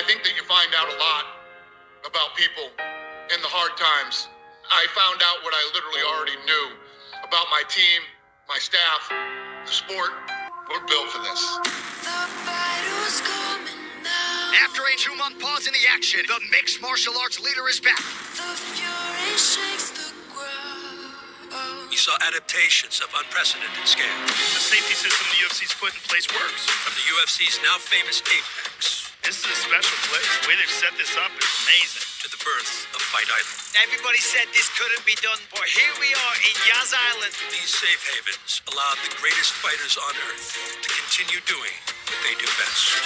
I think that you find out a lot about people in the hard times. I found out what I literally already knew about my team, my staff, the sport. We're built for this. The battle's coming now. After a 2-month pause in the action, the mixed martial arts leader is back. The fury shakes the ground. We saw adaptations of unprecedented scale. The safety system the UFC's put in place works. From the UFC's now famous Apex. This is a special place. The way they've set this up is amazing. To the birth of Fight Island. Everybody said this couldn't be done, but here we are in Yas Island. These safe havens allowed the greatest fighters on earth to continue doing what they do best.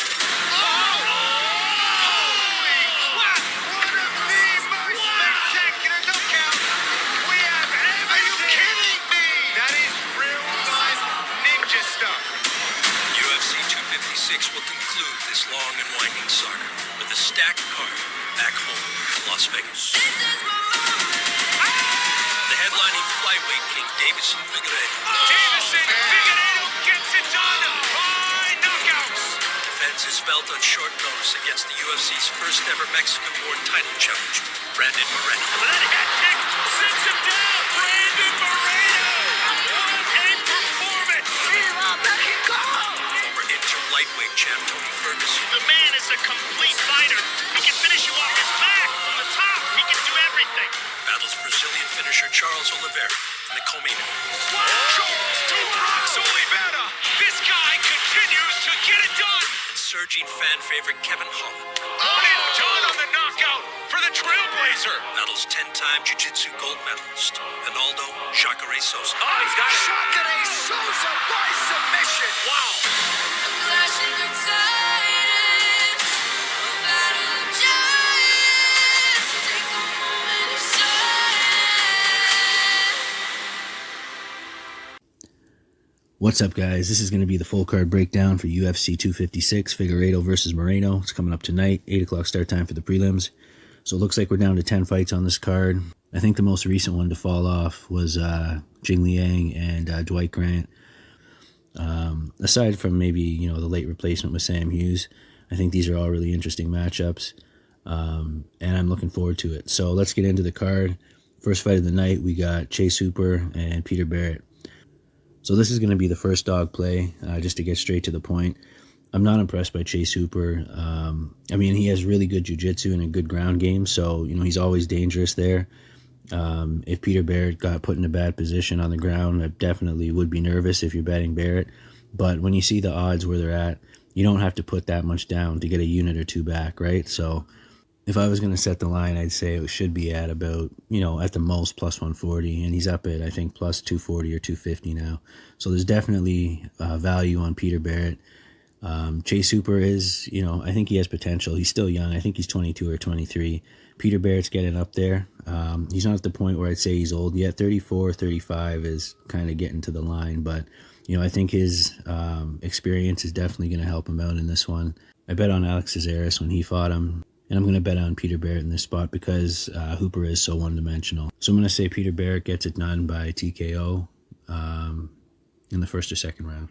Will conclude this long and winding saga with a stacked card back home in Las Vegas. The headlining flyweight king Figueiredo gets it done by knockouts. Defends his belt on short notice against the UFC's first ever Mexican-born title challenger, Brandon Moreno. That head kick sits him down. Brandon Moreno. What a performance. Lightweight champ Tony Ferguson. The man is a complete fighter. He can finish you off his back, from the top. He can do everything. Battles Brazilian finisher Charles Oliveira in the co-main event. Charles Tupac Oliveira. This guy continues to get it done. And surging fan favorite Kevin Holland. Done on the knockout for the Trailblazer. Battles 10-time jiu-jitsu gold medalist Ronaldo Jacare Souza. Oh, he's got it. Jacare Souza by submission. Wow. What's up, guys? This is going to be the full card breakdown for UFC 256, Figueiredo versus Moreno. It's coming up tonight, 8 o'clock start time for the prelims. So it looks like we're down to 10 fights on this card. I think the most recent one to fall off was Jing Liang and Dwight Grant. Aside from maybe, the late replacement with Sam Hughes, I think these are all really interesting matchups, and I'm looking forward to it. So let's get into the card. First fight of the night, we got Chase Hooper and Peter Barrett. So this is going to be the first dog play, just to get straight to the point. I'm not impressed by Chase Hooper. He has really good jiu-jitsu and a good ground game, so, he's always dangerous there. If Peter Barrett got put in a bad position on the ground, I definitely would be nervous if you're betting Barrett. But when you see the odds where they're at, you don't have to put that much down to get a unit or two back, right? So if I was going to set the line, I'd say it should be at about, at the most plus 140. And he's up at, I think, plus 240 or 250 now. So there's definitely value on Peter Barrett. Chase Hooper is, I think he has potential. He's still young. I think he's 22 or 23. Peter Barrett's getting up there. He's not at the point where I'd say he's old yet. 34, 35 is kind of getting to the line. But, I think his experience is definitely going to help him out in this one. I bet on Alex Caceres when he fought him. And I'm going to bet on Peter Barrett in this spot because Hooper is so one-dimensional. So I'm going to say Peter Barrett gets it done by TKO in the first or second round.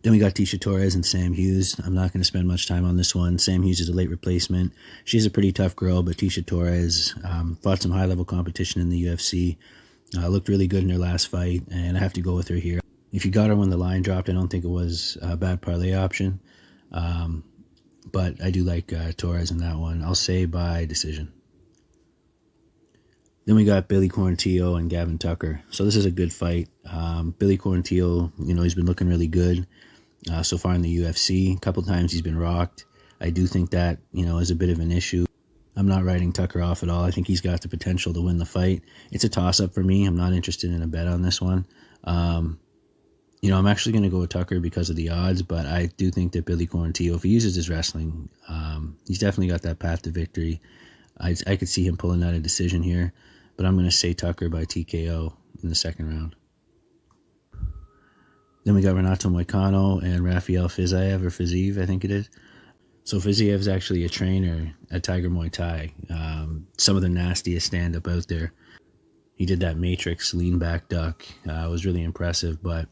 Then we got Tisha Torres and Sam Hughes. I'm not going to spend much time on this one. Sam Hughes is a late replacement. She's a pretty tough girl, but Tisha Torres fought some high-level competition in the UFC. Looked really good in her last fight, and I have to go with her here. If you got her when the line dropped, I don't think it was a bad parlay option. But I do like Torres in that one. I'll say by decision. Then we got Billy Quarantillo and Gavin Tucker. So this is a good fight. Billy Quarantillo, he's been looking really good so far in the UFC. A couple times he's been rocked. I do think that, is a bit of an issue. I'm not writing Tucker off at all. I think he's got the potential to win the fight. It's a toss-up for me. I'm not interested in a bet on this one. I'm actually going to go with Tucker because of the odds, but I do think that Billy Quarantillo, if he uses his wrestling, he's definitely got that path to victory. I could see him pulling out a decision here, but I'm going to say Tucker by TKO in the second round. Then we got Renato Moicano and Rafael Fiziev, I think it is. So Fiziev's actually a trainer at Tiger Muay Thai. Some of the nastiest stand-up out there. He did that Matrix lean back duck. It was really impressive, but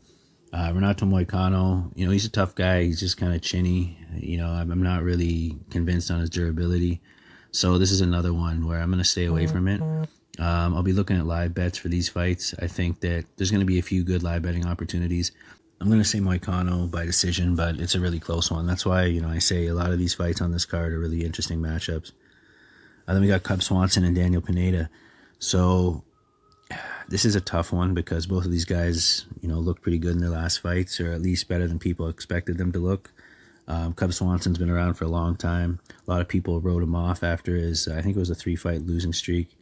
Renato Moicano, he's a tough guy. He's just kind of chinny. I'm not really convinced on his durability. So this is another one where I'm going to stay away from it. I'll be looking at live bets for these fights. I think that there's going to be a few good live betting opportunities. I'm going to say Moicano by decision, but it's a really close one. That's why, I say a lot of these fights on this card are really interesting matchups. Then we got Cub Swanson and Daniel Pineda. So this is a tough one because both of these guys, look pretty good in their last fights, or at least better than people expected them to look. Cub Swanson's been around for a long time. A lot of people wrote him off after his, I think it was a 3-fight losing streak.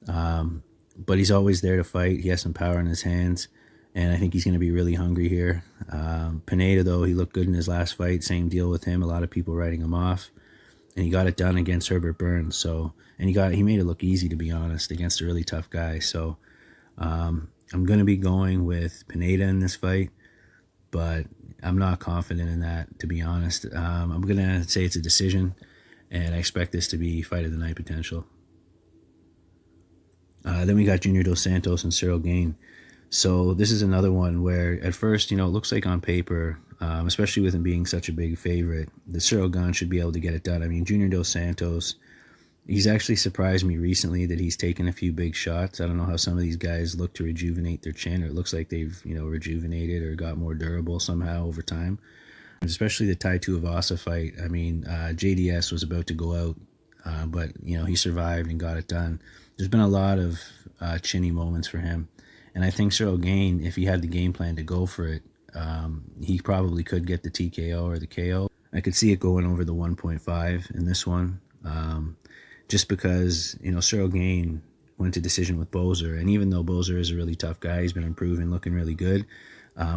But he's always there to fight. He has some power in his hands, and I think he's going to be really hungry here. Pineda, though, he looked good in his last fight. Same deal with him. A lot of people writing him off, and he got it done against Herbert Burns. And he made it look easy, to be honest, against a really tough guy. So I'm going to be going with Pineda in this fight, but I'm not confident in that, to be honest. I'm going to say it's a decision, and I expect this to be fight of the night potential. Then we got Junior Dos Santos and Cyril Gane. So this is another one where at first, it looks like on paper, especially with him being such a big favorite, the Cyril Gane should be able to get it done. I mean, Junior Dos Santos, he's actually surprised me recently that he's taken a few big shots. I don't know how some of these guys look to rejuvenate their chin, or it looks like they've, rejuvenated or got more durable somehow over time. Especially the Tai Tuivasa fight. I mean, JDS was about to go out, but, he survived and got it done. There's been a lot of chinny moments for him. And I think Cyril Gane, if he had the game plan to go for it, he probably could get the TKO or the KO. I could see it going over the 1.5 in this one. Just because, Cyril Gane went to decision with Bozer. And even though Bozer is a really tough guy, he's been improving, looking really good.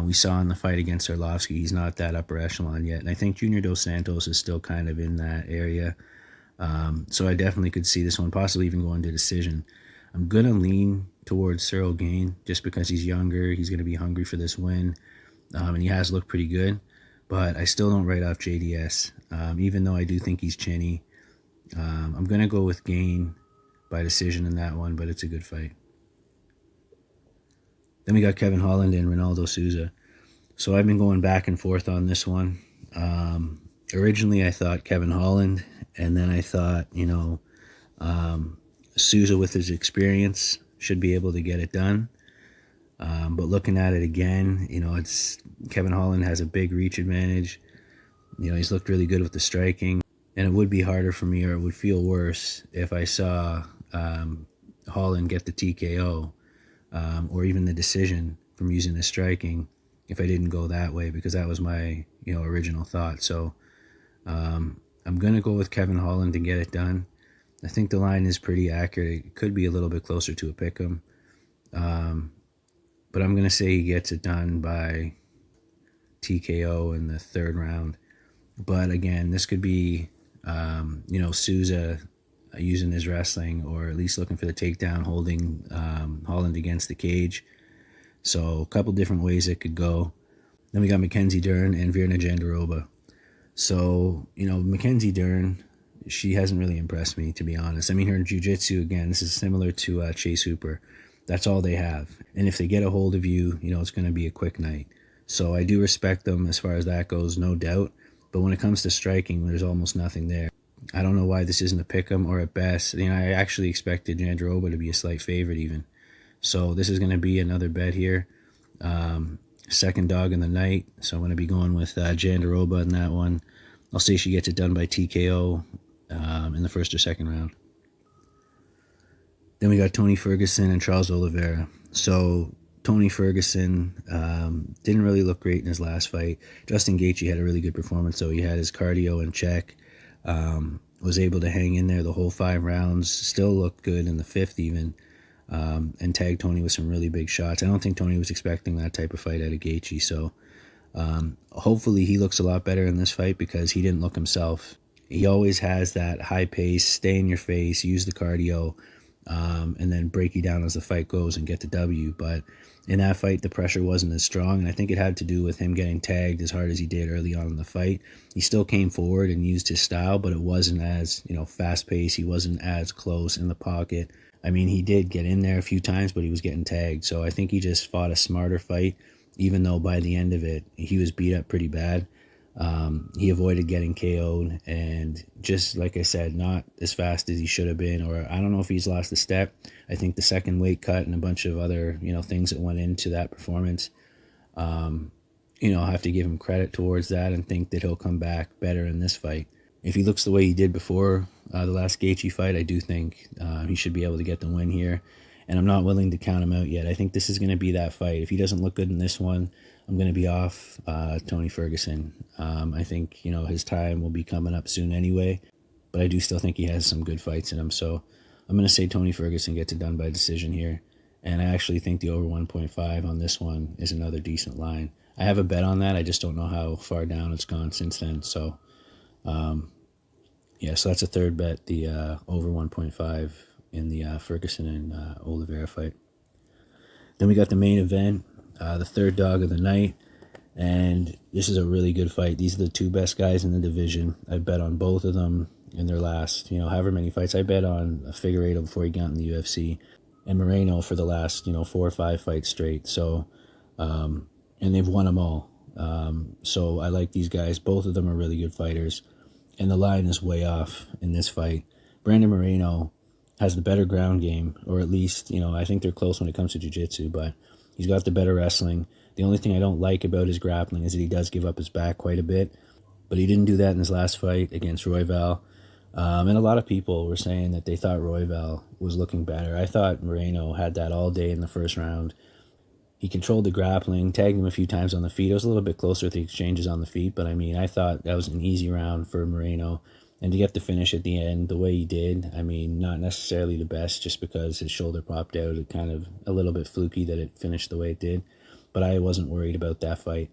We saw in the fight against Arlovsky, he's not that upper echelon yet. And I think Junior Dos Santos is still kind of in that area. So I definitely could see this one possibly even going to decision. I'm going to lean towards Cyril Gane just because he's younger. He's going to be hungry for this win. And he has looked pretty good. But I still don't write off JDS, even though I do think he's chinny. I'm going to go with Gane by decision in that one, but it's a good fight. Then we got Kevin Holland and Ronaldo Souza. So I've been going back and forth on this one. Originally I thought Kevin Holland, and then I thought, Souza with his experience should be able to get it done. But looking at it again, it's Kevin Holland has a big reach advantage. He's looked really good with the striking. And it would be harder for me, or it would feel worse if I saw Holland get the TKO or even the decision from using the striking if I didn't go that way, because that was my original thought. So I'm going to go with Kevin Holland to get it done. I think the line is pretty accurate. It could be a little bit closer to a pick'em. But I'm going to say he gets it done by TKO in the third round. But again, this could be Souza using his wrestling, or at least looking for the takedown, holding Holland against the cage. So a couple different ways it could go. Then we got Mackenzie Dern and Virna Jandiroba. So, Mackenzie Dern, she hasn't really impressed me, to be honest. I mean, her jiu-jitsu, again, this is similar to Chase Hooper. That's all they have. And if they get a hold of you, it's going to be a quick night. So I do respect them as far as that goes, no doubt. But when it comes to striking, there's almost nothing there. I don't know why this isn't a pick'em, or at best, I actually expected Jandiroba to be a slight favorite even. So this is going to be another bet here. Second dog in the night. So I'm going to be going with Jandiroba in that one. I'll say she gets it done by TKO in the first or second round. Then we got Tony Ferguson and Charles Oliveira. So Tony Ferguson didn't really look great in his last fight. Justin Gaethje had a really good performance, so he had his cardio in check. Was able to hang in there the whole 5 rounds. Still looked good in the 5th even. And tagged Tony with some really big shots. I don't think Tony was expecting that type of fight out of Gaethje. So hopefully he looks a lot better in this fight, because he didn't look himself. He always has that high pace, stay in your face, use the cardio, and then break you down as the fight goes and get the W. But in that fight, the pressure wasn't as strong, and I think it had to do with him getting tagged as hard as he did early on in the fight. He still came forward and used his style, but it wasn't as fast-paced. He wasn't as close in the pocket. I mean, he did get in there a few times, but he was getting tagged. So I think he just fought a smarter fight even though by the end of it, he was beat up pretty bad. He avoided getting KO'd, and just like I said, not as fast as he should have been, or I don't know if he's lost a step. I think the second weight cut and a bunch of other, things that went into that performance, I'll have to give him credit towards that and think that he'll come back better in this fight. If he looks the way he did before the last Gaethje fight, I do think he should be able to get the win here. And I'm not willing to count him out yet. I think this is going to be that fight. If he doesn't look good in this one, I'm going to be off Tony Ferguson. I think, his time will be coming up soon anyway. But I do still think he has some good fights in him. So I'm going to say Tony Ferguson gets it done by decision here. And I actually think the over 1.5 on this one is another decent line. I have a bet on that. I just don't know how far down it's gone since then. So, so that's a third bet, the over 1.5 in the Ferguson and Oliveira fight. Then we got the main event, the third dog of the night, and this is a really good fight. These are the two best guys in the division. I bet on both of them in their last, however many fights. I bet on Figueiredo before he got in the UFC, and Moreno for the last, 4 or 5 fights straight. So, and they've won them all. So I like these guys. Both of them are really good fighters, and the line is way off in this fight. Brandon Moreno has the better ground game, or at least, I think they're close when it comes to jiu-jitsu, but he's got the better wrestling. The only thing I don't like about his grappling is that he does give up his back quite a bit, but he didn't do that in his last fight against Royval. And a lot of people were saying that they thought Royval was looking better. I thought Moreno had that all day in the first round. He controlled the grappling, tagged him a few times on the feet. It was a little bit closer with the exchanges on the feet, but I thought that was an easy round for Moreno. And to get the finish at the end the way he did, not necessarily the best just because his shoulder popped out. It kind of a little bit fluky that it finished the way it did. But I wasn't worried about that fight.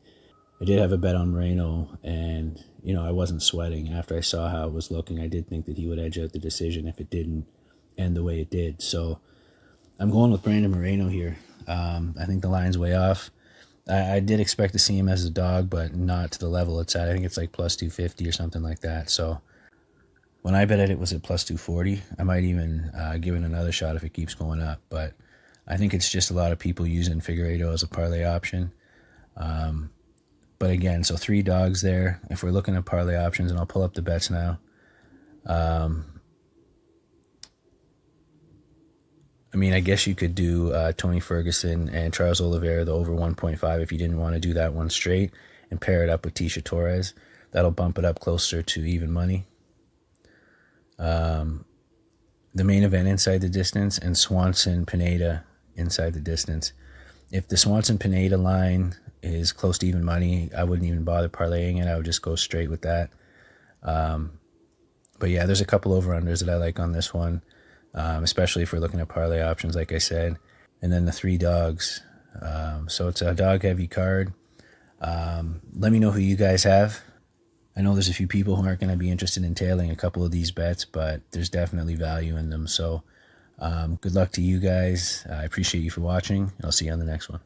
I did have a bet on Moreno, and, I wasn't sweating. After I saw how it was looking, I did think that he would edge out the decision if it didn't end the way it did. So I'm going with Brandon Moreno here. I think the line's way off. I did expect to see him as a dog, but not to the level it's at. I think it's like plus 250 or something like that. So when I bet it was at plus 240. I might even give it another shot if it keeps going up. But I think it's just a lot of people using Figueiredo as a parlay option. But again, so 3 dogs there. If we're looking at parlay options, and I'll pull up the bets now. I guess you could do Tony Ferguson and Charles Oliveira, the over 1.5, if you didn't want to do that one straight, and pair it up with Tisha Torres. That'll bump it up closer to even money. The main event inside the distance, and Swanson Pineda inside the distance. If the Swanson Pineda line is close to even money, I wouldn't even bother parlaying it. I would just go straight with that. But yeah, there's a couple over-unders that I like on this one, especially if we're looking at parlay options, like I said. And then the 3 dogs. So it's a dog-heavy card. Let me know who you guys have. I know there's a few people who aren't going to be interested in tailing a couple of these bets, but there's definitely value in them. So good luck to you guys. I appreciate you for watching. I'll see you on the next one.